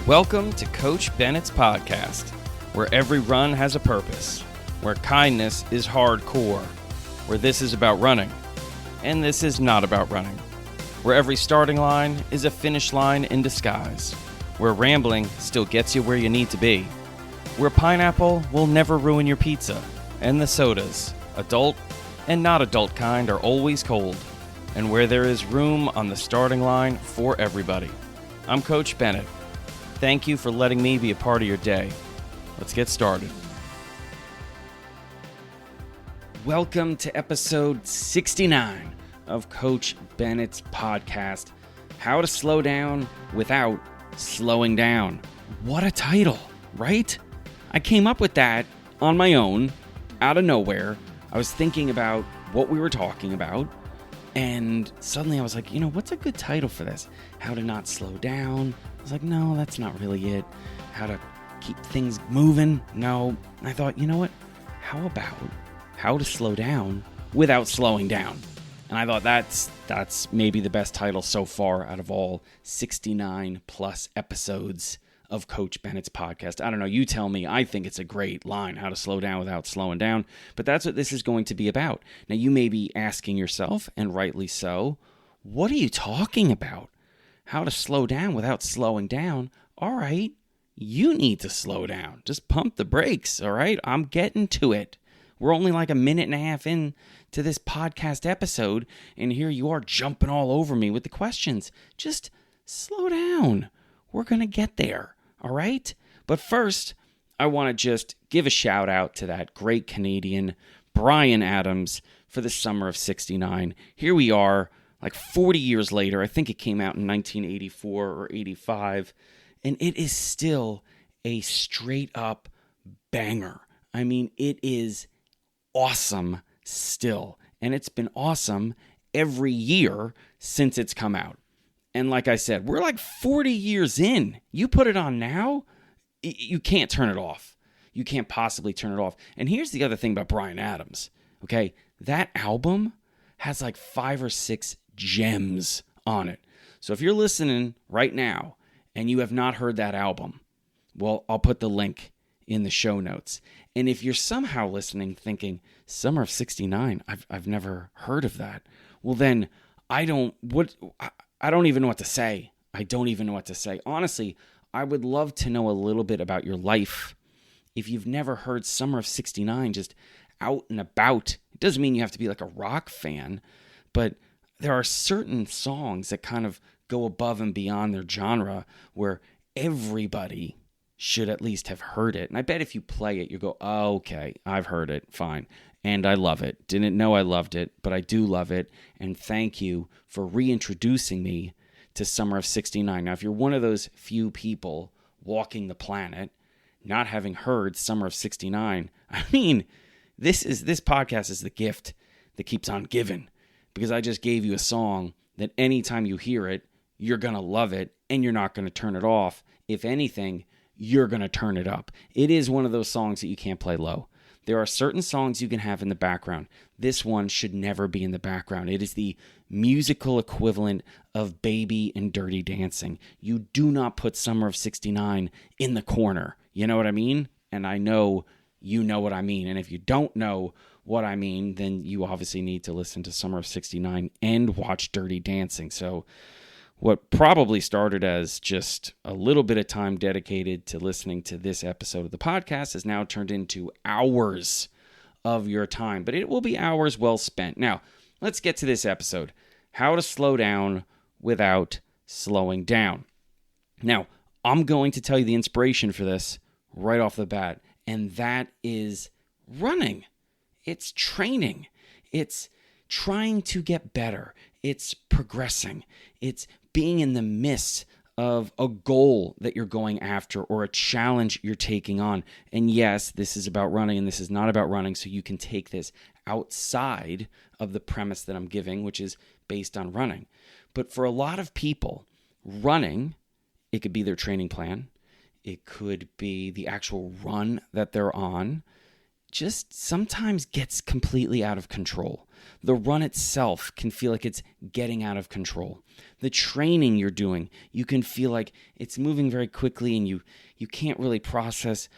Welcome to Coach Bennett's podcast, where every run has a purpose, where kindness is hardcore, where this is about running, and this is not about running, where every starting line is a finish line in disguise, where rambling still gets you where you need to be, where pineapple will never ruin your pizza, and the sodas, adult and not adult kind, are always cold, and where there is room on the starting line for everybody. I'm Coach Bennett. Thank you for letting me be a part of your day. Let's get started. Welcome to episode 69 of Coach Bennett's podcast, How to Slow Down Without Slowing Down. What a title, right? I came up with that on my own, out of nowhere. I was thinking about what we were talking about, and suddenly I was like, what's a good title for this? How to not slow down. I was like, no, that's not really it. How to keep things moving. No. I thought, you know what? How about how to slow down without slowing down? And I thought that's maybe the best title so far out of all 69 plus episodes of Coach Bennett's podcast. I don't know, you tell me. I think it's a great line, how to slow down without slowing down. But that's what this is going to be about. Now, you may be asking yourself, and rightly so, what are you talking about? How to slow down without slowing down? All right, you need to slow down. Just pump the brakes, all right? I'm getting to it. We're only like a minute and a half in to this podcast episode, and here you are jumping all over me with the questions. Just slow down. We're going to get there, all right? But first, I want to just give a shout out to that great Canadian, Bryan Adams, for the summer of 69. Here we are, like 40 years later. I think it came out in 1984 or 85, and it is still a straight-up banger. I mean, it is awesome still, and it's been awesome every year since it's come out. And like I said, we're like 40 years in. You put it on now, you can't turn it off. You can't possibly turn it off. And here's the other thing about Bryan Adams, okay? That album has like 5 or 6 gems on it. So if you're listening right now and you have not heard that album, well, I'll put the link in the show notes. And if you're somehow listening thinking, Summer of 69, I've never heard of that, well then I don't even know what to say. I don't even know what to say. Honestly, I would love to know a little bit about your life. If you've never heard Summer of 69, just out and about, it doesn't mean you have to be like a rock fan, but there are certain songs that kind of go above and beyond their genre where everybody should at least have heard it. And I bet if you play it, you go, oh, okay, I've heard it, fine. And I love it. Didn't know I loved it, but I do love it. And thank you for reintroducing me to Summer of 69. Now, if you're one of those few people walking the planet, not having heard Summer of 69, I mean, this podcast is the gift that keeps on giving. Because I just gave you a song that anytime you hear it, you're going to love it and you're not going to turn it off. If anything, you're going to turn it up. It is one of those songs that you can't play low. There are certain songs you can have in the background. This one should never be in the background. It is the musical equivalent of Baby and Dirty Dancing. You do not put Summer of 69 in the corner. You know what I mean? And I know you know what I mean. And if you don't know what I mean, then you obviously need to listen to Summer of 69 and watch Dirty Dancing. So what probably started as just a little bit of time dedicated to listening to this episode of the podcast has now turned into hours of your time, but it will be hours well spent. Now, let's get to this episode, how to slow down without slowing down. Now, I'm going to tell you the inspiration for this right off the bat, and that is running. It's training. It's trying to get better. It's progressing. It's being in the midst of a goal that you're going after or a challenge you're taking on. And yes, this is about running and this is not about running, so you can take this outside of the premise that I'm giving, which is based on running. But for a lot of people, running, it could be their training plan. It could be the actual run that they're on. just sometimes gets completely out of control. The run itself can feel like it's getting out of control. The training you're doing, you can feel like it's moving very quickly and you can't really process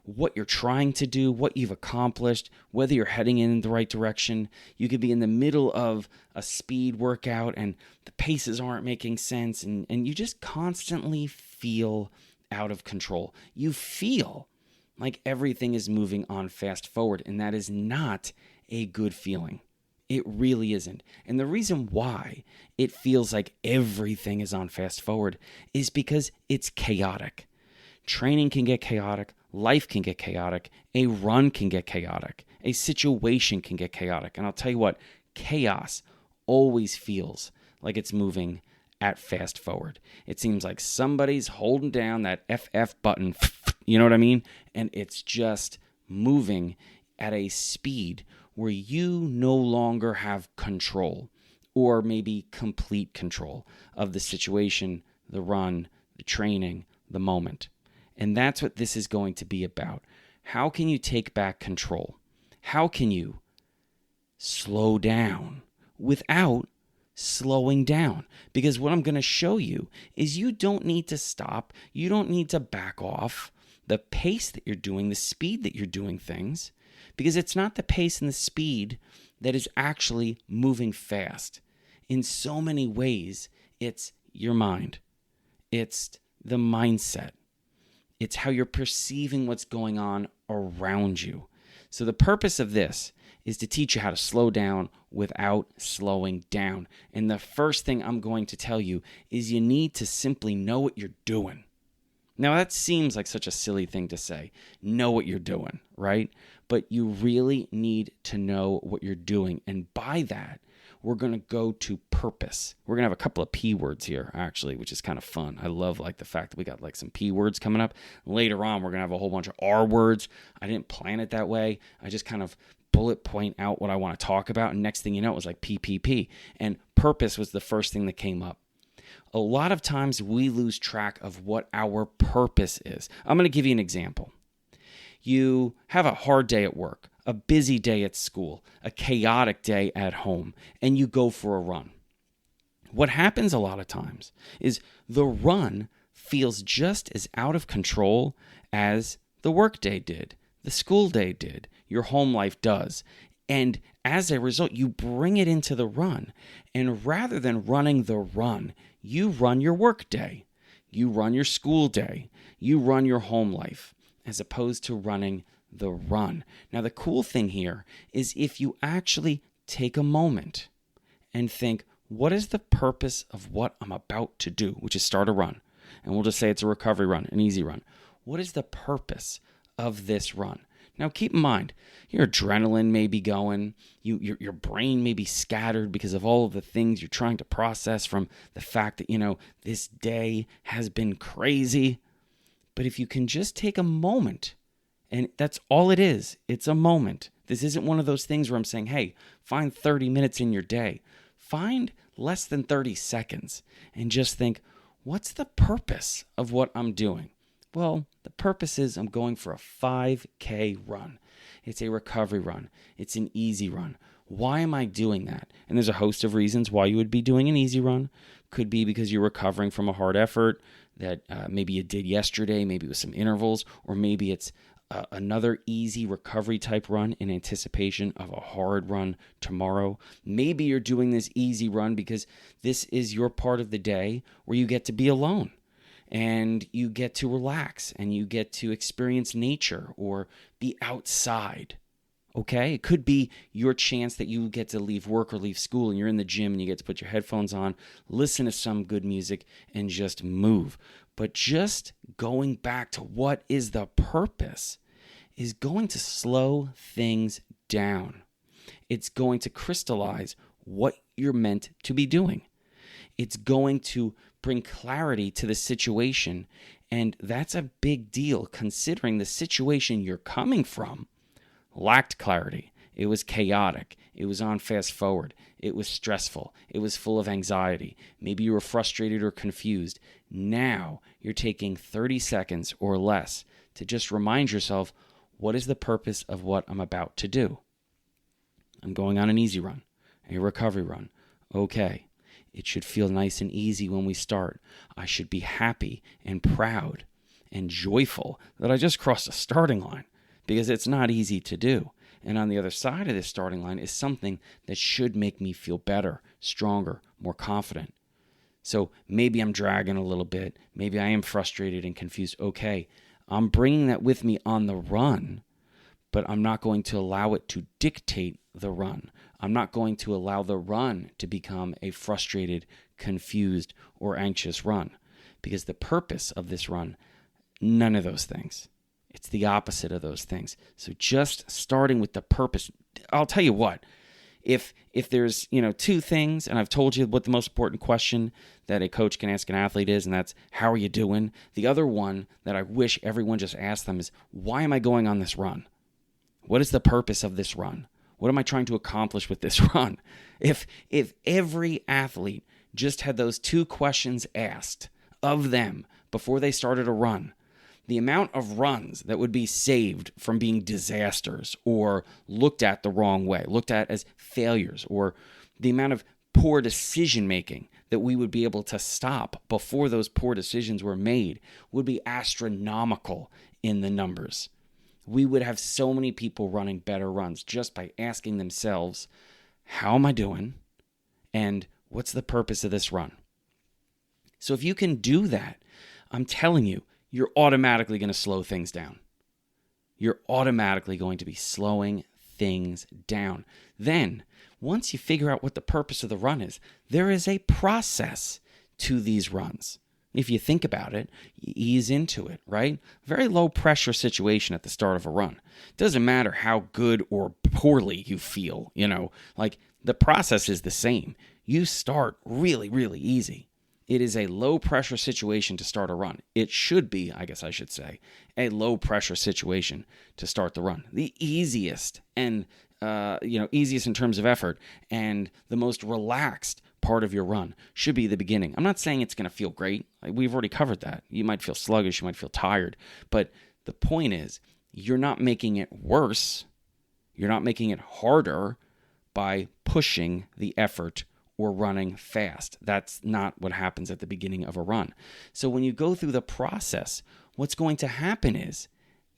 what you're trying to do, what you've accomplished, whether you're heading in the right direction. You could be in the middle of a speed workout and the paces aren't making sense and you just constantly feel out of control. You feel like everything is moving on fast forward, and that is not a good feeling. It really isn't. And the reason why it feels like everything is on fast forward is because it's chaotic. Training can get chaotic. Life can get chaotic. A run can get chaotic. A situation can get chaotic. And I'll tell you what, chaos always feels like it's moving at fast forward. It seems like somebody's holding down that FF button, you know what I mean? And it's just moving at a speed where you no longer have control, or maybe complete control of the situation, the run, the training, the moment. And that's what this is going to be about. How can you take back control? How can you slow down without slowing down? Because what I'm going to show you is you don't need to stop. You don't need to back off the pace that you're doing, the speed that you're doing things, because it's not the pace and the speed that is actually moving fast. In so many ways, it's your mind. It's the mindset. It's how you're perceiving what's going on around you. So the purpose of this is to teach you how to slow down without slowing down. And the first thing I'm going to tell you is you need to simply know what you're doing. Now, that seems like such a silly thing to say, know what you're doing, right? But you really need to know what you're doing. And by that, we're going to go to purpose. We're going to have a couple of P words here, actually, which is kind of fun. I love the fact that we got some P words coming up. Later on, we're going to have a whole bunch of R words. I didn't plan it that way. I just kind of bullet point out what I want to talk about. And next thing you know, it was like PPP. And purpose was the first thing that came up. A lot of times we lose track of what our purpose is. I'm going to give you an example. You have a hard day at work, a busy day at school, a chaotic day at home, and you go for a run. What happens a lot of times is the run feels just as out of control as the work day did, the school day did, your home life does. And as a result, you bring it into the run. And rather than running the run, you run your work day, you run your school day, you run your home life, as opposed to running the run. Now, the cool thing here is if you actually take a moment and think, what is the purpose of what I'm about to do, which is start a run. And we'll just say it's a recovery run, an easy run. What is the purpose of this run? Now, keep in mind, your adrenaline may be going, your brain may be scattered because of all of the things you're trying to process from the fact that, this day has been crazy. But if you can just take a moment, and that's all it is, it's a moment. This isn't one of those things where I'm saying, hey, find 30 minutes in your day. Find less than 30 seconds and just think, what's the purpose of what I'm doing? Well, the purpose is I'm going for a 5K run. It's a recovery run. It's an easy run. Why am I doing that? And there's a host of reasons why you would be doing an easy run. Could be because you're recovering from a hard effort that maybe you did yesterday, maybe with some intervals, or maybe it's another easy recovery type run in anticipation of a hard run tomorrow. Maybe you're doing this easy run because this is your part of the day where you get to be alone. And you get to relax and you get to experience nature or be outside. Okay? It could be your chance that you get to leave work or leave school and you're in the gym and you get to put your headphones on, listen to some good music, and just move. But just going back to what is the purpose is going to slow things down. It's going to crystallize what you're meant to be doing. It's going to bring clarity to the situation, and that's a big deal considering the situation you're coming from lacked clarity. It was chaotic. It was on fast forward. It was stressful. It was full of anxiety. Maybe you were frustrated or confused. Now you're taking 30 seconds or less to just remind yourself, what is the purpose of what I'm about to do? I'm going on an easy run, a recovery run. Okay, it should feel nice and easy when we start. I should be happy and proud and joyful that I just crossed a starting line, because it's not easy to do. And on the other side of this starting line is something that should make me feel better, stronger, more confident. So maybe I'm dragging a little bit. Maybe I am frustrated and confused. Okay, I'm bringing that with me on the run, but I'm not going to allow it to dictate the run. I'm not going to allow the run to become a frustrated, confused, or anxious run, because the purpose of this run, none of those things. It's the opposite of those things. So just starting with the purpose, I'll tell you what, if there's, two things, and I've told you what the most important question that a coach can ask an athlete is, and that's, how are you doing? The other one that I wish everyone just asked them is, why am I going on this run? What is the purpose of this run? What am I trying to accomplish with this run? If every athlete just had those two questions asked of them before they started a run, the amount of runs that would be saved from being disasters or looked at the wrong way, looked at as failures, or the amount of poor decision making that we would be able to stop before those poor decisions were made would be astronomical in the numbers. We would have so many people running better runs just by asking themselves, how am I doing? And what's the purpose of this run? So if you can do that, I'm telling you, you're automatically going to slow things down. You're automatically going to be slowing things down. Then, once you figure out what the purpose of the run is, there is a process to these runs. If you think about it, you ease into it, right? Very low pressure situation at the start of a run. Doesn't matter how good or poorly you feel, like the process is the same. You start really, really easy. It is a low pressure situation to start a run. It should be, I guess I should say, a low pressure situation to start the run. The easiest and, easiest in terms of effort and the most relaxed part of your run should be the beginning. I'm not saying it's going to feel great. We've already covered that. You might feel sluggish. You might feel tired. But the point is, you're not making it worse. You're not making it harder by pushing the effort or running fast. That's not what happens at the beginning of a run. So when you go through the process, what's going to happen is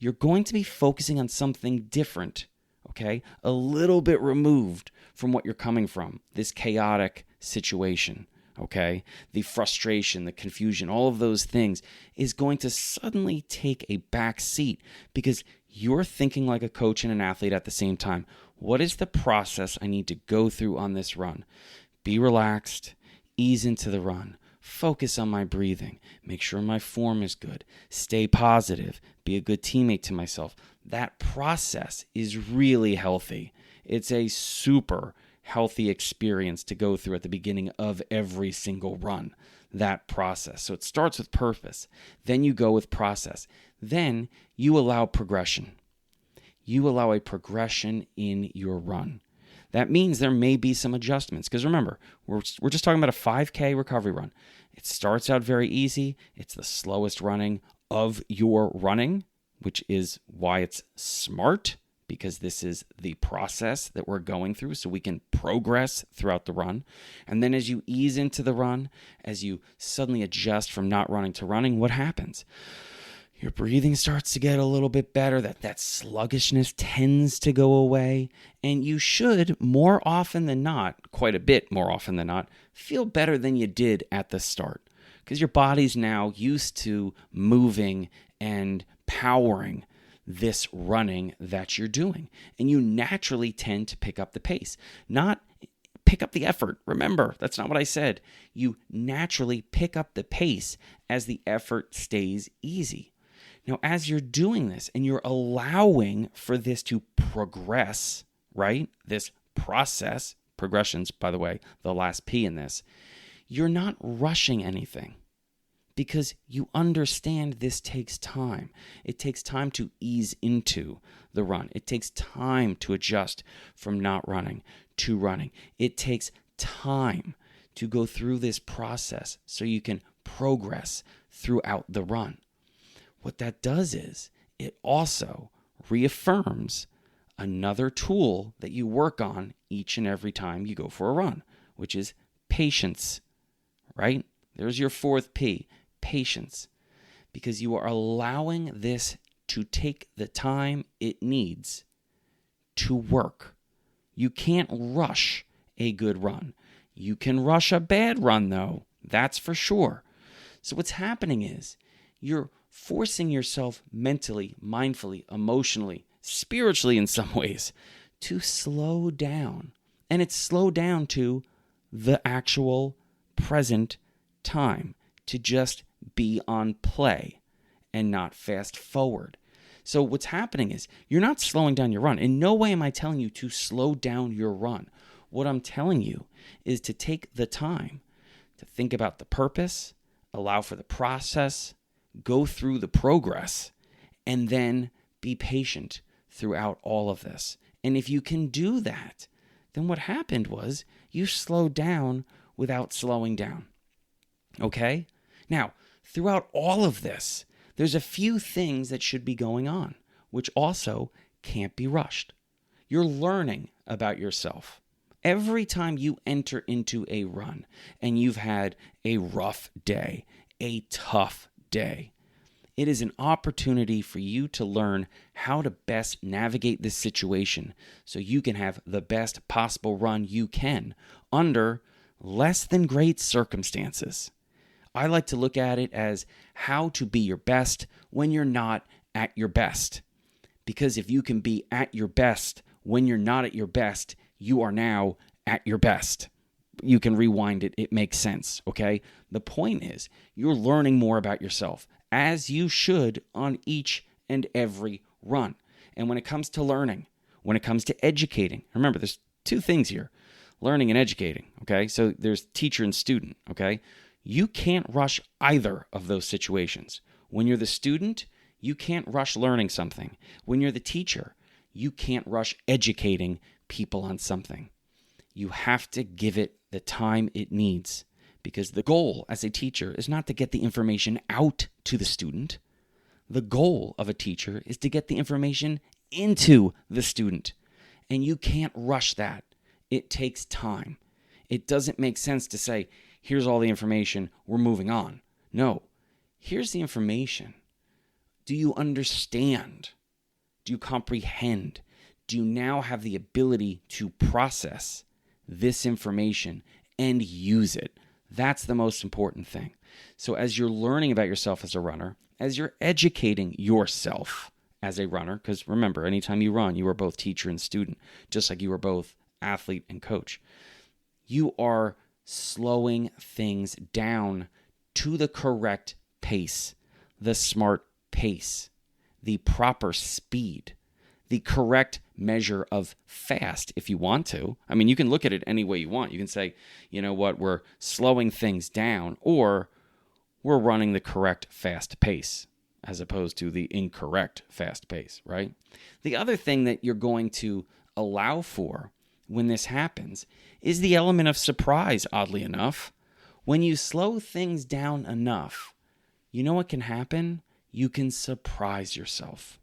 you're going to be focusing on something different, okay? A little bit removed from what you're coming from, this chaotic situation, okay? The frustration, the confusion, all of those things is going to suddenly take a back seat because you're thinking like a coach and an athlete at the same time. What is the process I need to go through on this run? Be relaxed, ease into the run, focus on my breathing, make sure my form is good, stay positive, be a good teammate to myself. That process is really healthy. It's a super healthy experience to go through at the beginning of every single run, that process. So it starts with purpose, then you go with process, then you allow progression. You allow a progression in your run. That means there may be some adjustments. Because remember, we're just talking about a 5K recovery run. It starts out very easy. It's the slowest running of your running, which is why it's smart, because this is the process that we're going through so we can progress throughout the run. And then as you ease into the run, as you suddenly adjust from not running to running, what happens? Your breathing starts to get a little bit better. That sluggishness tends to go away. And you should, more often than not, quite a bit more often than not, feel better than you did at the start. Because your body's now used to moving and powering this running that you're doing. And you naturally tend to pick up the pace. Not pick up the effort. Remember, that's not what I said. You naturally pick up the pace as the effort stays easy. Now, as you're doing this and you're allowing for this to progress, right? This process, progressions, by the way, the last P in this, you're not rushing anything because you understand this takes time. It takes time to ease into the run. It takes time to adjust from not running to running. It takes time to go through this process so you can progress throughout the run. What that does is it also reaffirms another tool that you work on each and every time you go for a run, which is patience, right? There's your fourth P, patience, because you are allowing this to take the time it needs to work. You can't rush a good run. You can rush a bad run, though. That's for sure. So what's happening is you're forcing yourself mentally, mindfully, emotionally, spiritually in some ways, to slow down. And it's slow down to the actual present time, to just be on play and not fast forward. So what's happening is you're not slowing down your run. In no way am I telling you to slow down your run. What I'm telling you is to take the time to think about the purpose, allow for the process, go through the progress, and then be patient throughout all of this. And if you can do that, then what happened was you slowed down without slowing down. Okay? Now, throughout all of this, there's a few things that should be going on, which also can't be rushed. You're learning about yourself. Every time you enter into a run and you've had a rough day, a tough day, it is an opportunity for you to learn how to best navigate this situation so you can have the best possible run you can under less than great circumstances. I like to look at it as how to be your best when you're not at your best. Because if you can be at your best when you're not at your best, you are now at your best. You can rewind it. It makes sense, okay? The point is you're learning more about yourself, as you should on each and every run. And when it comes to learning, when it comes to educating, remember there's two things here, learning and educating, okay? So there's teacher and student, okay? You can't rush either of those situations. When you're the student, you can't rush learning something. When you're the teacher, you can't rush educating people on something. You have to give it the time it needs, because the goal as a teacher is not to get the information out to the student. The goal of a teacher is to get the information into the student, and you can't rush that. It takes time. It doesn't make sense to say, here's all the information, we're moving on. No, here's the information. Do you understand? Do you comprehend? Do you now have the ability to process this information and use it? That's the most important thing. So as you're learning about yourself as a runner, as you're educating yourself as a runner, because remember, anytime you run, you are both teacher and student, just like you are both athlete and coach. You are slowing things down to the correct pace, the smart pace, the proper speed, the correct measure of fast if you want to. I mean, you can look at it any way you want. You can say, you know what, we're slowing things down, or we're running the correct fast pace as opposed to the incorrect fast pace, right? The other thing that you're going to allow for when this happens is the element of surprise, oddly enough. When you slow things down enough, you know what can happen? You can surprise yourself.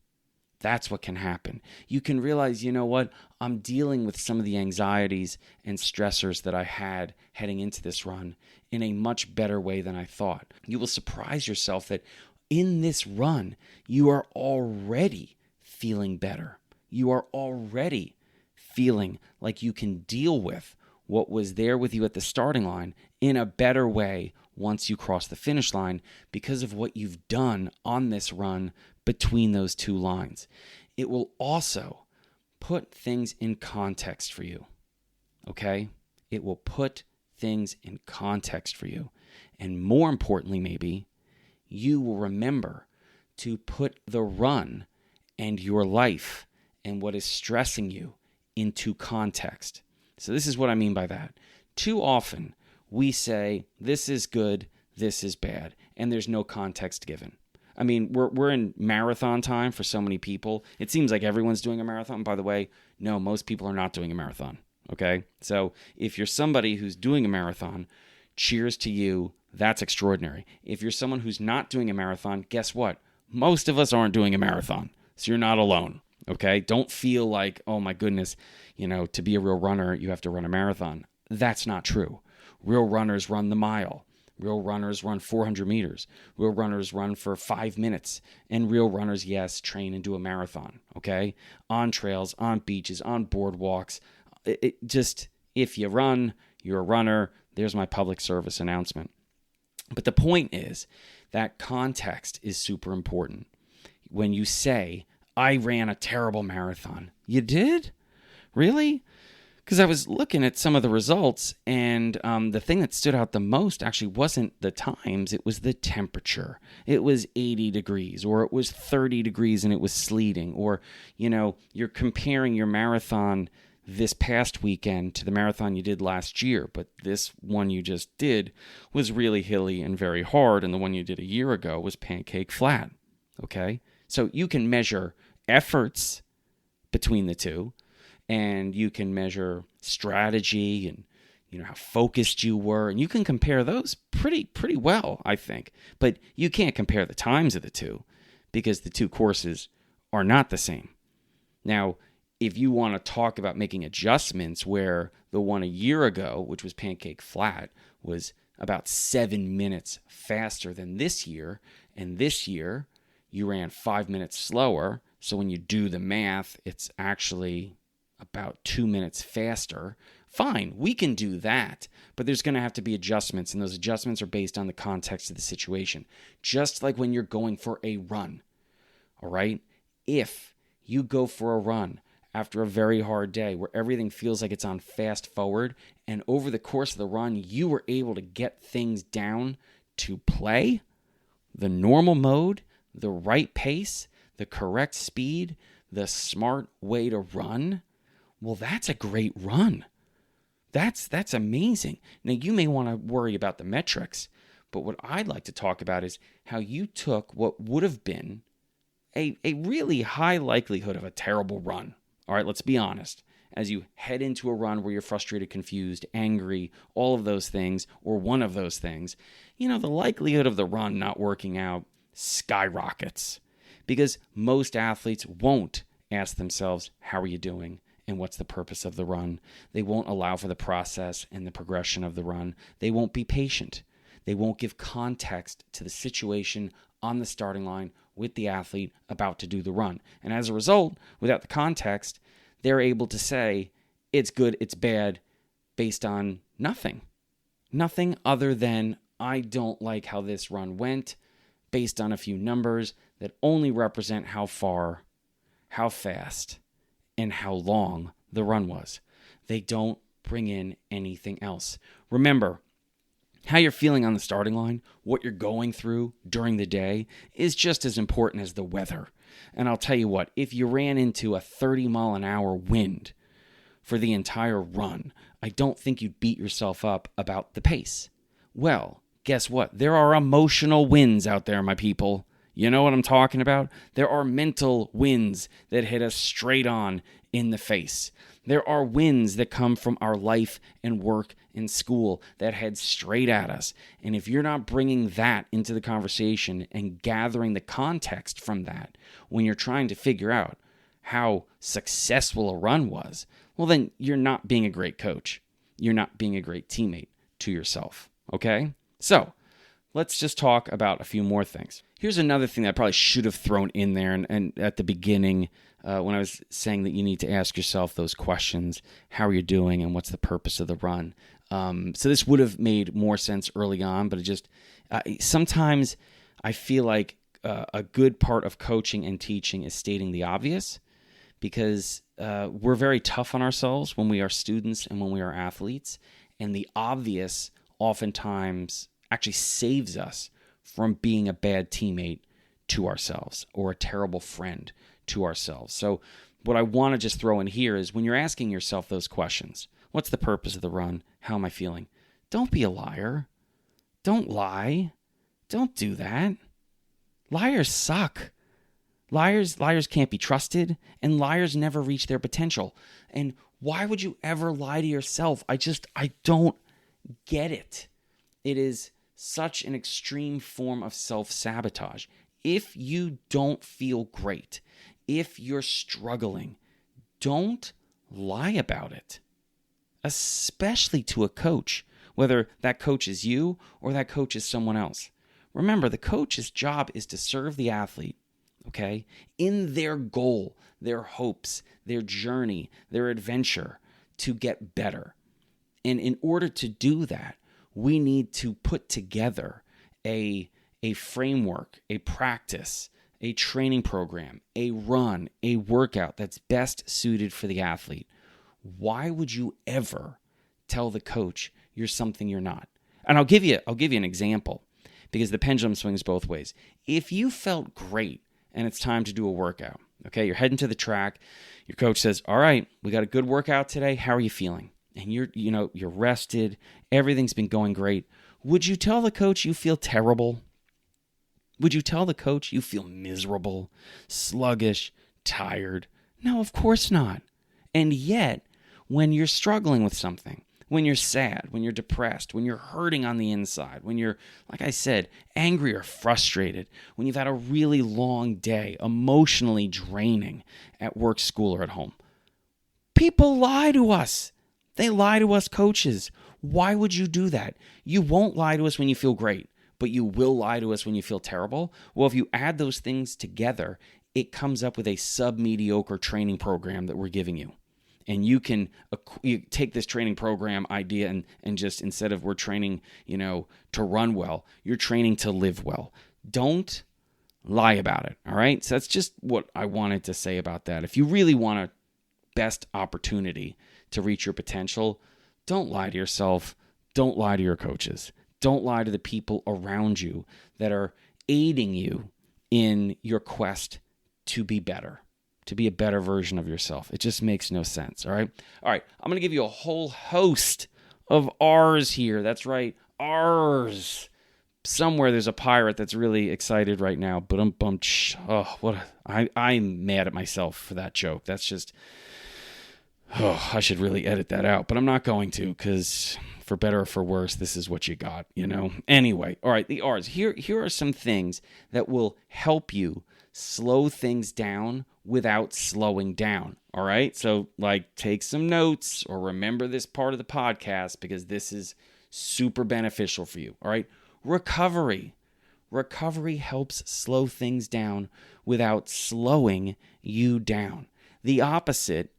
That's what can happen. You can realize, you know what? I'm dealing with some of the anxieties and stressors that I had heading into this run in a much better way than I thought. You will surprise yourself that in this run, you are already feeling better. You are already feeling like you can deal with what was there with you at the starting line in a better way once you cross the finish line because of what you've done on this run between those two lines. It will also put things in context for you, okay? It will put things in context for you. And more importantly, maybe, you will remember to put the run and your life and what is stressing you into context. So this is what I mean by that. Too often, we say, this is good, this is bad, and there's no context given. I mean, we're in marathon time for so many people. It seems like everyone's doing a marathon. By the way, no, most people are not doing a marathon, okay? So if you're somebody who's doing a marathon, cheers to you. That's extraordinary. If you're someone who's not doing a marathon, guess what? Most of us aren't doing a marathon, so you're not alone, Okay? Don't feel like, oh my goodness, to be a real runner, you have to run a marathon. That's not true. Real runners run the mile. Real runners run 400 meters. Real runners run for 5 minutes. And real runners, yes, train and do a marathon, okay? On trails, on beaches, on boardwalks. If you run, you're a runner. There's my public service announcement. But the point is that context is super important. When you say, I ran a terrible marathon. You did? Really? Because I was looking at some of the results, and the thing that stood out the most actually wasn't the times, it was the temperature. It was 80 degrees, or it was 30 degrees and it was sleeting, or, you're comparing your marathon this past weekend to the marathon you did last year, but this one you just did was really hilly and very hard, and the one you did a year ago was pancake flat, okay? So you can measure efforts between the two, and you can measure strategy and how focused you were, and you can compare those pretty well, I think. But you can't compare the times of the two because the two courses are not the same. Now, if you want to talk about making adjustments where the one a year ago, which was pancake flat, was about 7 minutes faster than this year, and this year you ran 5 minutes slower, so when you do the math, it's actually about 2 minutes faster. Fine, we can do that, but there's going to have to be adjustments, and those adjustments are based on the context of the situation. Just like when you're going for a run, all right? If you go for a run after a very hard day where everything feels like it's on fast forward, and over the course of the run, you were able to get things down to play, the normal mode, the right pace, the correct speed, the smart way to run, well, that's a great run. That's amazing. Now, you may want to worry about the metrics, but what I'd like to talk about is how you took what would have been a really high likelihood of a terrible run. All right, let's be honest. As you head into a run where you're frustrated, confused, angry, all of those things, or one of those things, the likelihood of the run not working out skyrockets because most athletes won't ask themselves, how are you doing? And what's the purpose of the run? They won't allow for the process and the progression of the run. They won't be patient. They won't give context to the situation on the starting line with the athlete about to do the run. And as a result, without the context, they're able to say, it's good, it's bad, based on nothing. Nothing other than, I don't like how this run went, based on a few numbers that only represent how far, how fast, and how long the run was. They don't bring in anything else. Remember, how you're feeling on the starting line, what you're going through during the day, is just as important as the weather. And I'll tell you what, if you ran into a 30-mile-an-hour wind for the entire run, I don't think you'd beat yourself up about the pace. Well, guess what? There are emotional winds out there, my people. You know what I'm talking about? There are mental winds that hit us straight on in the face. There are winds that come from our life and work and school that head straight at us. And if you're not bringing that into the conversation and gathering the context from that when you're trying to figure out how successful a run was, well, then you're not being a great coach. You're not being a great teammate to yourself, okay? So let's just talk about a few more things. Here's another thing that I probably should have thrown in there and at the beginning when I was saying that you need to ask yourself those questions. How are you doing and what's the purpose of the run? So this would have made more sense early on, but it just sometimes I feel like a good part of coaching and teaching is stating the obvious because we're very tough on ourselves when we are students and when we are athletes, and the obvious oftentimes actually saves us from being a bad teammate to ourselves or a terrible friend to ourselves. So what I want to just throw in here is when you're asking yourself those questions, what's the purpose of the run? How am I feeling? Don't be a liar. Don't lie. Don't do that. Liars suck. Liars can't be trusted, and liars never reach their potential. And why would you ever lie to yourself? I don't get it. It is such an extreme form of self-sabotage. If you don't feel great, If you're struggling, don't lie about it, especially to a coach, whether that coach is you or that coach is someone else. Remember, the coach's job is to serve the athlete, okay, in their goal, their hopes, their journey, their adventure to get better. And in order to do that, we need to put together a framework, a practice, a training program, a run, a workout that's best suited for the athlete. Why would you ever tell the coach you're something you're not? And I'll give you an example, because the pendulum swings both ways. If you felt great and it's time to do a workout, okay, you're heading to the track, your coach says, "All right, we got a good workout today. How are you feeling?" And you're rested, everything's been going great. Would you tell the coach you feel terrible? Would you tell the coach you feel miserable, sluggish, tired? No, of course not. And yet, when you're struggling with something, when you're sad, when you're depressed, when you're hurting on the inside, when you're, like I said, angry or frustrated, when you've had a really long day, emotionally draining at work, school, or at home, people lie to us. They lie to us coaches. Why would you do that? You won't lie to us when you feel great, but you will lie to us when you feel terrible. Well, if you add those things together, it comes up with a sub-mediocre training program that we're giving you. And you take this training program idea and just, instead of we're training, to run well, you're training to live well. Don't lie about it, all right? So that's just what I wanted to say about that. If you really want a best opportunity to reach your potential, don't lie to yourself. Don't lie to your coaches. Don't lie to the people around you that are aiding you in your quest to be better, to be a better version of yourself. It just makes no sense, all right? All right, I'm going to give you a whole host of R's here. That's right, R's. Somewhere there's a pirate that's really excited right now. I'm mad at myself for that joke. That's just, I should really edit that out, but I'm not going to, because for better or for worse, this is what you got, Anyway, all right, the R's. Here are some things that will help you slow things down without slowing down, all right? So, take some notes or remember this part of the podcast, because this is super beneficial for you, all right? Recovery. Recovery helps slow things down without slowing you down. The opposite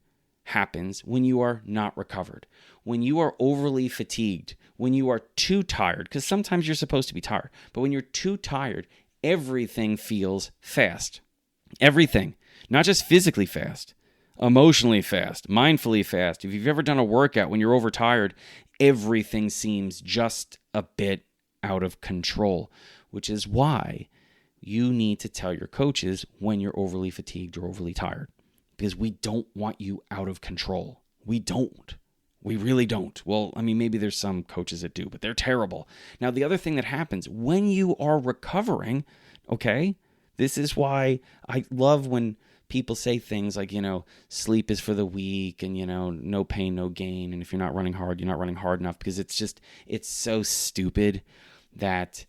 happens when you are not recovered, when you are overly fatigued, when you are too tired, because sometimes you're supposed to be tired, but when you're too tired, everything feels fast. Everything. Not just physically fast, emotionally fast, mindfully fast. If you've ever done a workout when you're overtired, everything seems just a bit out of control, which is why you need to tell your coaches when you're overly fatigued or overly tired, because we don't want you out of control. We don't. We really don't. Well, maybe there's some coaches that do, but they're terrible. Now, the other thing that happens when you are recovering, okay, this is why I love when people say things like, sleep is for the weak, and, no pain, no gain. And if you're not running hard, you're not running hard enough, because it's so stupid that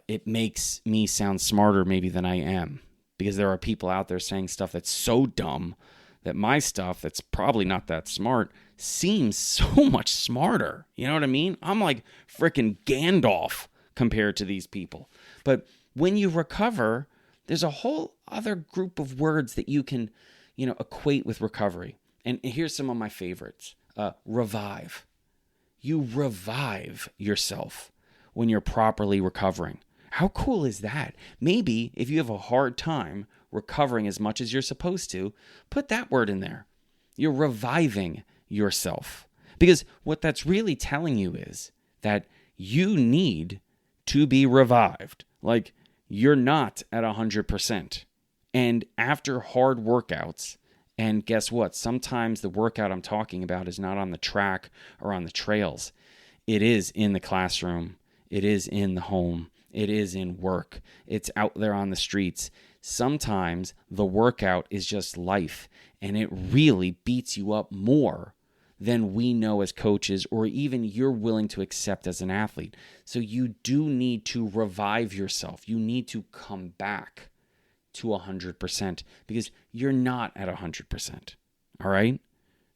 it makes me sound smarter maybe than I am, because there are people out there saying stuff that's so dumb that my stuff that's probably not that smart seems so much smarter. You know what I mean? I'm like freaking Gandalf compared to these people. But when you recover, there's a whole other group of words that you can, equate with recovery. And here's some of my favorites. Revive. You revive yourself when you're properly recovering. How cool is that? Maybe if you have a hard time recovering as much as you're supposed to, put that word in there. You're reviving yourself. Because what that's really telling you is that you need to be revived. Like, you're not at 100%. And after hard workouts, and guess what? Sometimes the workout I'm talking about is not on the track or on the trails. It is in the classroom. It is in the home. It is in work. It's out there on the streets. Sometimes the workout is just life, and it really beats you up more than we know as coaches, or even you're willing to accept as an athlete. So you do need to revive yourself. You need to come back to 100% because you're not at 100%. All right?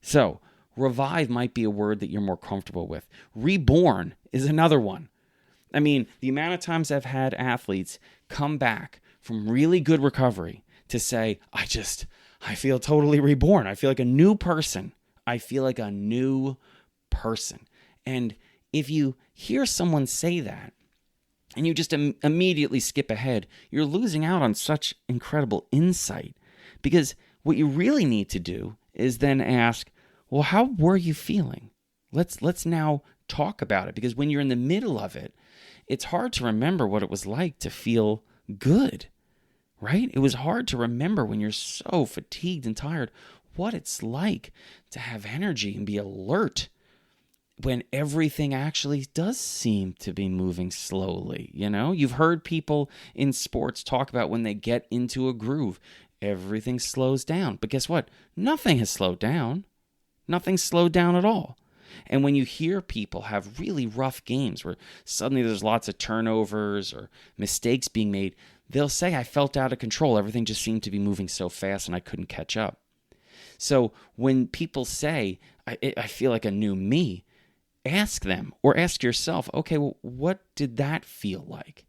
So, revive might be a word that you're more comfortable with. Reborn is another one. I mean, the amount of times I've had athletes come back from really good recovery to say, I feel totally reborn. I feel like a new person. I feel like a new person. And if you hear someone say that and you just immediately skip ahead, you're losing out on such incredible insight. Because what you really need to do is then ask, well, how were you feeling? Let's now talk about it. Because when you're in the middle of it, it's hard to remember what it was like to feel good, right? It was hard to remember when you're so fatigued and tired what it's like to have energy and be alert when everything actually does seem to be moving slowly. You know, you've heard people in sports talk about when they get into a groove, everything slows down. But guess what? Nothing has slowed down. Nothing's slowed down at all. And when you hear people have really rough games where suddenly there's lots of turnovers or mistakes being made, they'll say, I felt out of control. Everything just seemed to be moving so fast and I couldn't catch up. So when people say, I feel like a new me, ask them or ask yourself, okay, well, what did that feel like?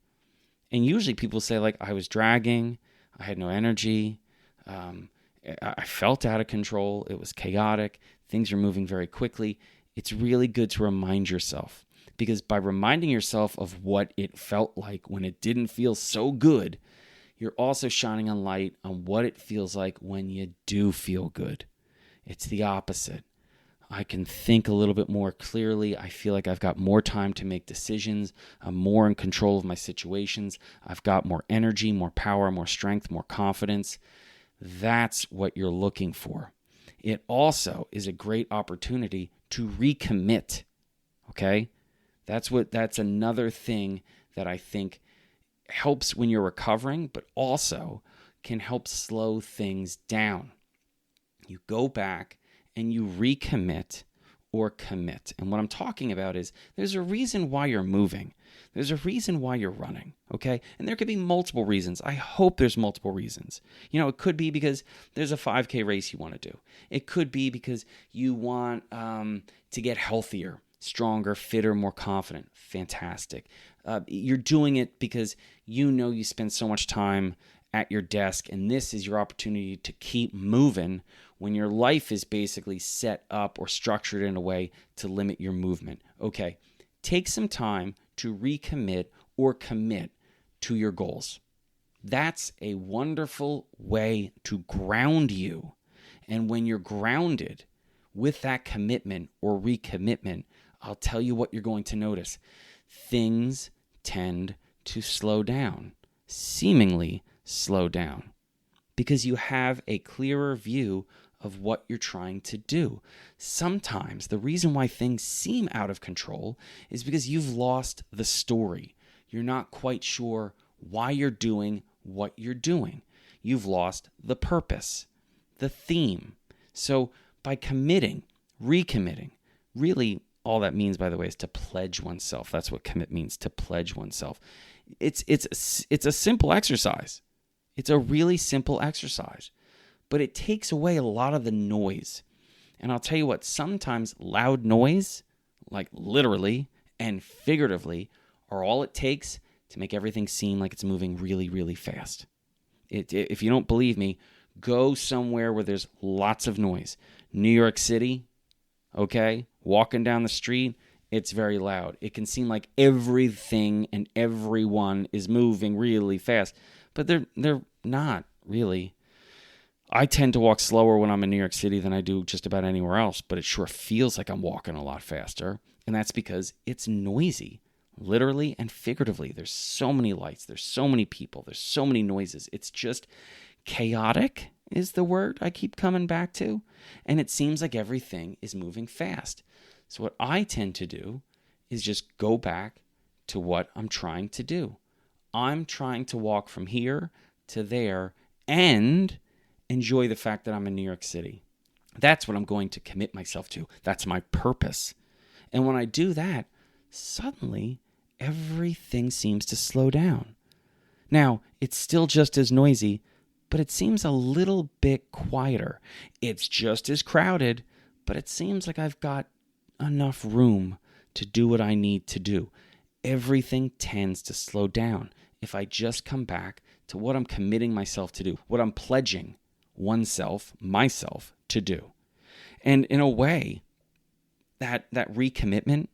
And usually people say, like, I was dragging, I had no energy, I felt out of control, it was chaotic, things are moving very quickly. It's really good to remind yourself, because by reminding yourself of what it felt like when it didn't feel so good, you're also shining a light on what it feels like when you do feel good. It's the opposite. I can think a little bit more clearly. I feel like I've got more time to make decisions. I'm more in control of my situations. I've got more energy, more power, more strength, more confidence. That's what you're looking for. It also is a great opportunity to recommit, okay? That's another thing that I think helps when you're recovering, but also can help slow things down. You go back and you recommit or commit. And what I'm talking about is there's a reason why you're moving. There's a reason why you're running, okay? And there could be multiple reasons. I hope there's multiple reasons. You know, it could be because there's a 5K race you want to do. It could be because you want to get healthier, stronger, fitter, more confident. Fantastic. You're doing it because you know you spend so much time at your desk, and this is your opportunity to keep moving when your life is basically set up or structured in a way to limit your movement. Okay, take some time to recommit or commit to your goals. That's a wonderful way to ground you. And when you're grounded with that commitment or recommitment, I'll tell you what you're going to notice. Things tend to slow down, seemingly slow down, because you have a clearer view of what you're trying to do. Sometimes the reason why things seem out of control is because you've lost the story. You're not quite sure why you're doing what you're doing. You've lost the purpose, the theme. So by committing, recommitting, really all that means, by the way, is to pledge oneself. That's what commit means, to pledge oneself. It's a simple exercise. It's a really simple exercise, but it takes away a lot of the noise. And I'll tell you what, sometimes loud noise, like literally and figuratively, are all it takes to make everything seem like it's moving really, really fast. If you don't believe me, go somewhere where there's lots of noise. New York City, okay? Walking down the street, it's very loud. It can seem like everything and everyone is moving really fast, but they're not really. I tend to walk slower when I'm in New York City than I do just about anywhere else, but it sure feels like I'm walking a lot faster, and that's because it's noisy, literally and figuratively. There's so many lights, there's so many people, there's so many noises. It's just chaotic is the word I keep coming back to, and it seems like everything is moving fast. So what I tend to do is just go back to what I'm trying to do. I'm trying to walk from here to there and enjoy the fact that I'm in New York City. That's what I'm going to commit myself to. That's my purpose. And when I do that, suddenly everything seems to slow down. Now, it's still just as noisy, but it seems a little bit quieter. It's just as crowded, but it seems like I've got enough room to do what I need to do. Everything tends to slow down if I just come back to what I'm committing myself to do, what I'm pledging myself to do. And in a way, that recommitment,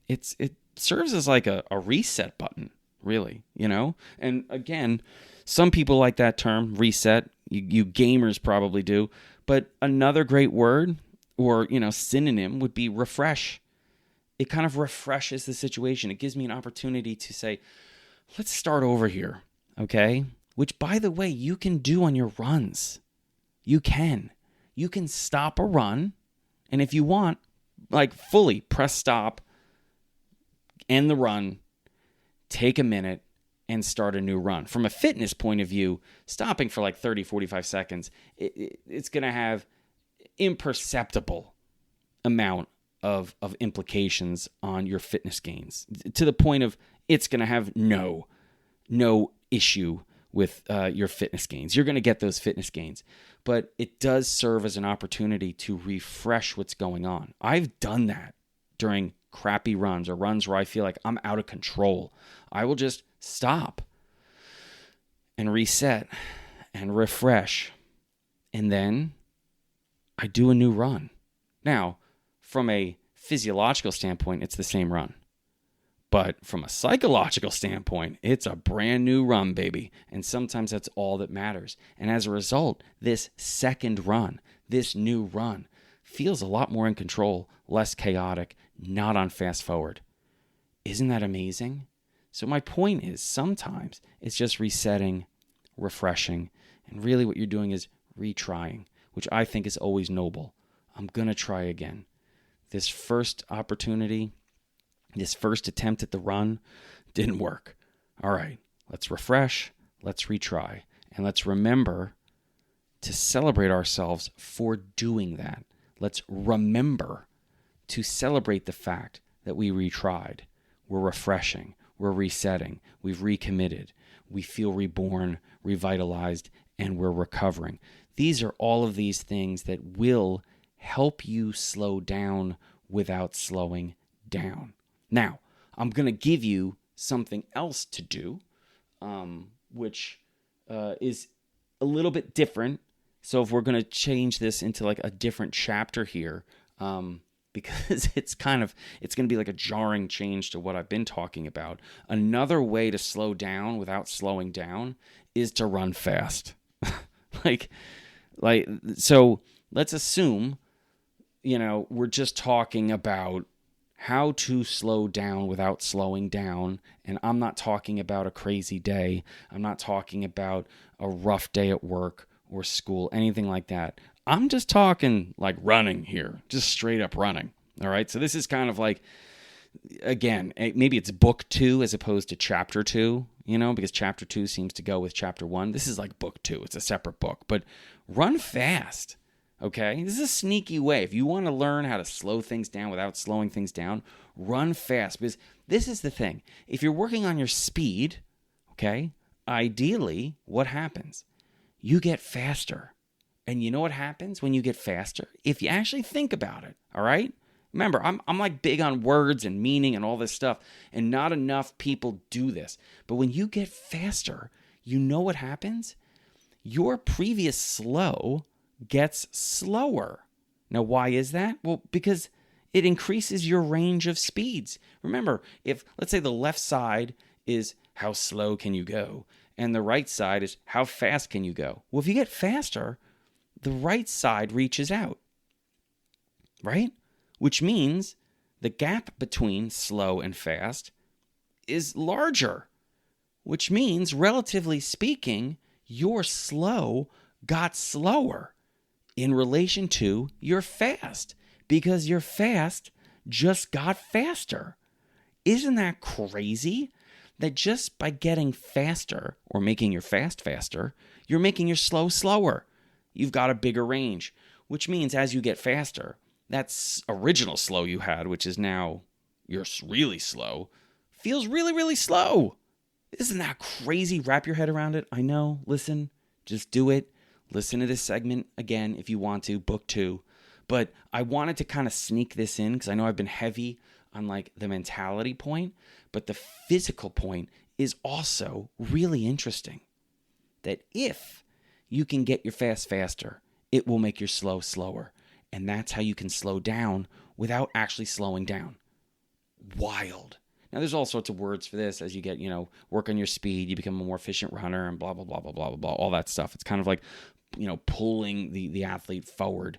it serves as like a reset button, really, And again, some people like that term, reset. You gamers probably do. But another great word or, synonym would be refresh. It kind of refreshes the situation. It gives me an opportunity to say, let's start over here, okay? Which, by the way, you can do on your runs. You can stop a run, and if you want, like fully press stop, end the run, take a minute, and start a new run. From a fitness point of view, stopping for like 30, 45 seconds, it's going to have imperceptible amount of implications on your fitness gains, to the point of it's going to have no issue with your fitness gains. You're going to get those fitness gains, but it does serve as an opportunity to refresh what's going on. I've done that during crappy runs or runs where I feel like I'm out of control. I will just stop and reset and refresh, and then I do a new run. Now, from a physiological standpoint, it's the same run. But from a psychological standpoint, it's a brand new run, baby. And sometimes that's all that matters. And as a result, this second run, this new run, feels a lot more in control, less chaotic, not on fast forward. Isn't that amazing? So my point is, sometimes it's just resetting, refreshing, and really what you're doing is retrying, which I think is always noble. I'm going to try again. This first opportunity, this first attempt at the run didn't work. All right, let's refresh, let's retry, and let's remember to celebrate ourselves for doing that. Let's remember to celebrate the fact that we retried. We're refreshing, we're resetting, we've recommitted, we feel reborn, revitalized, and we're recovering. These are all of these things that will help you slow down without slowing down. Now, I'm going to give you something else to do, which is a little bit different. So if we're going to change this into like a different chapter here, because it's going to be like a jarring change to what I've been talking about. Another way to slow down without slowing down is to run fast. So let's assume, we're just talking about how to slow down without slowing down. And I'm not talking about a crazy day. I'm not talking about a rough day at work or school, anything like that. I'm just talking like running here, just straight up running. All right. So this is kind of like, again, maybe it's book 2 as opposed to chapter 2, because chapter 2 seems to go with chapter 1. This is like book 2. It's a separate book, but run fast. Okay, this is a sneaky way. If you want to learn how to slow things down without slowing things down, run fast. Because this is the thing. If you're working on your speed, okay, ideally, what happens? You get faster. And you know what happens when you get faster? If you actually think about it, all right? Remember, I'm like big on words and meaning and all this stuff, and not enough people do this. But when you get faster, you know what happens? Your previous slow gets slower. Now, why is that? Well, because it increases your range of speeds. Remember, if, let's say the left side is how slow can you go, and the right side is how fast can you go. Well, if you get faster, the right side reaches out, right? Which means the gap between slow and fast is larger, which means, relatively speaking, your slow got slower in relation to your fast, because your fast just got faster. Isn't that crazy? That just by getting faster or making your fast faster, you're making your slow slower. You've got a bigger range, which means as you get faster, that original slow you had, which is now you're really slow, feels really, really slow. Isn't that crazy? Wrap your head around it. I know. Listen, Just do it. Listen to this segment again if you want to, book 2. But I wanted to kind of sneak this in because I know I've been heavy on like the mentality point, but the physical point is also really interesting. That if you can get your fast faster, it will make your slow slower. And that's how you can slow down without actually slowing down. Wild. Now, there's all sorts of words for this as you get, work on your speed, you become a more efficient runner and blah, blah, blah, blah, blah, blah, blah, all that stuff. It's kind of like, pulling the athlete forward,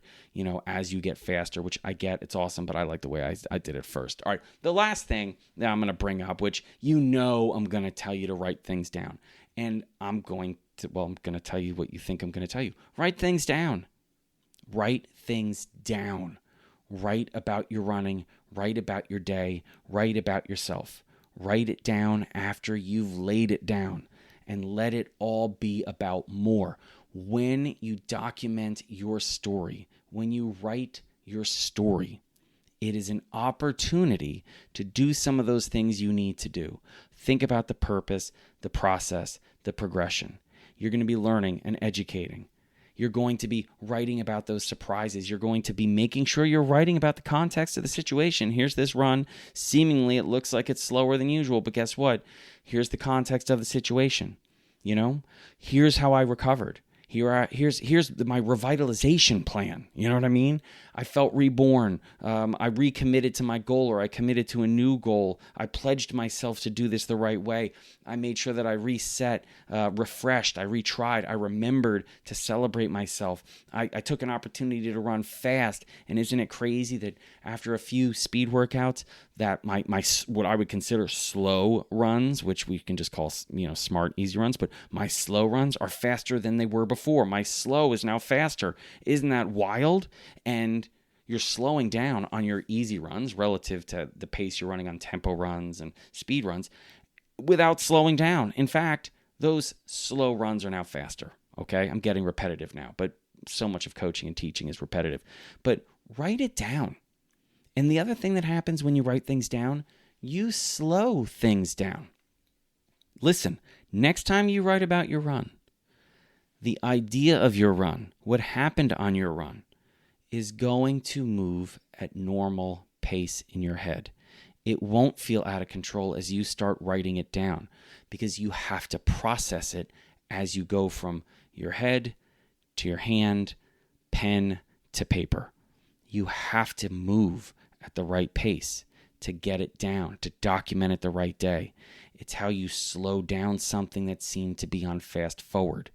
as you get faster, which I get. It's awesome, but I like the way I did it first. All right, the last thing that I'm going to bring up, which I'm going to tell you to write things down. And I'm going to tell you what you think I'm going to tell you. Write things down. Write things down. Write about your running. Write about your day. Write about yourself. Write it down after you've laid it down. And let it all be about more. When you document your story, when you write your story, it is an opportunity to do some of those things you need to do. Think about the purpose, the process, the progression. You're going to be learning and educating. You're going to be writing about those surprises. You're going to be making sure you're writing about the context of the situation. Here's this run. Seemingly, it looks like it's slower than usual, but guess what? Here's the context of the situation. Here's how I recovered. Here's my revitalization plan. You know what I mean? I felt reborn. I recommitted to my goal, or I committed to a new goal. I pledged myself to do this the right way. I made sure that I reset, refreshed. I retried. I remembered to celebrate myself. I took an opportunity to run fast. And isn't it crazy that after a few speed workouts, that my what I would consider slow runs, which we can just call smart, easy runs, but my slow runs are faster than they were before. My slow is now faster. Isn't that wild? And you're slowing down on your easy runs relative to the pace you're running on tempo runs and speed runs without slowing down. In fact, those slow runs are now faster. Okay, I'm getting repetitive now, but so much of coaching and teaching is repetitive. But write it down. And the other thing that happens when you write things down, you slow things down. Listen, next time you write about your run, the idea of your run, what happened on your run, is going to move at normal pace in your head. It won't feel out of control as you start writing it down because you have to process it as you go from your head to your hand, pen to paper. You have to move at the right pace to get it down, to document it the right day. It's how you slow down something that seemed to be on fast forward,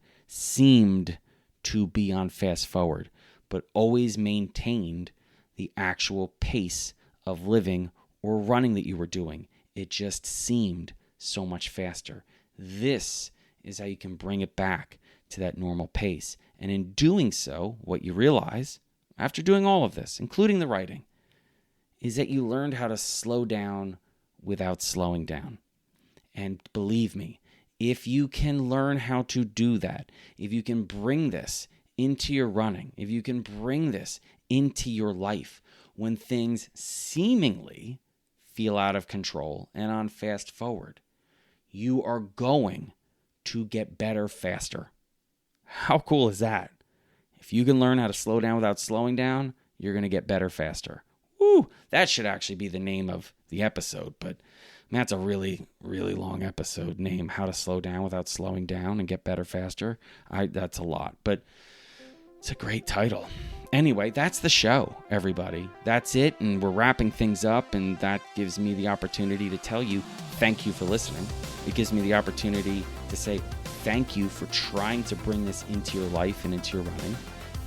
but always maintained the actual pace of living or running that you were doing. It just seemed so much faster. This is how you can bring it back to that normal pace. And in doing so, what you realize, after doing all of this, including the writing, is that you learned how to slow down without slowing down. And believe me, if you can learn how to do that, if you can bring this into your running, if you can bring this into your life when things seemingly feel out of control and on fast forward, you are going to get better faster. How cool is that? If you can learn how to slow down without slowing down, you're going to get better faster. Woo! That should actually be the name of the episode, but that's a really, really long episode name, How to Slow Down Without Slowing Down and Get Better Faster. That's a lot, but it's a great title. Anyway, that's the show, everybody. That's it, and we're wrapping things up, and that gives me the opportunity to tell you thank you for listening. It gives me the opportunity to say thank you for trying to bring this into your life and into your running.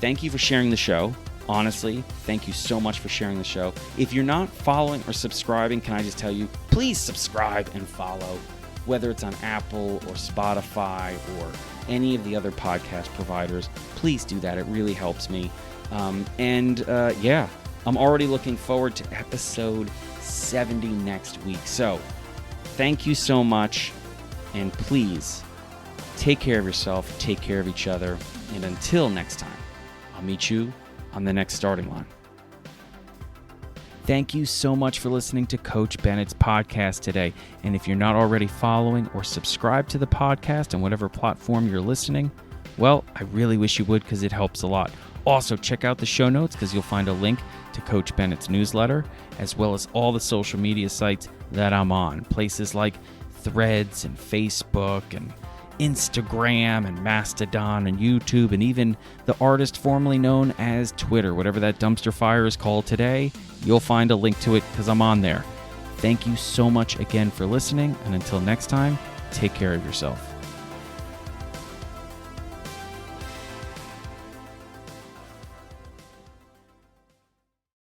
Thank you for sharing the show. Honestly, thank you so much for sharing the show. If you're not following or subscribing, can I just tell you, please subscribe and follow, whether it's on Apple or Spotify or any of the other podcast providers. Please do that. It really helps me. I'm already looking forward to episode 70 next week. So thank you so much. And please take care of yourself, take care of each other. And until next time, I'll meet you on the next starting line. Thank you so much for listening to Coach Bennett's podcast today. And if you're not already following or subscribed to the podcast on whatever platform you're listening, Well, I really wish you would because it helps a lot. Also, check out the show notes because you'll find a link to Coach Bennett's newsletter, as well as all the social media sites that I'm on. Places like Threads and Facebook and Instagram and Mastodon and YouTube, and even the artist formerly known as Twitter. Whatever that dumpster fire is called today, you'll find a link to it because I'm on there. Thank you so much again for listening, and until next time, take care of yourself.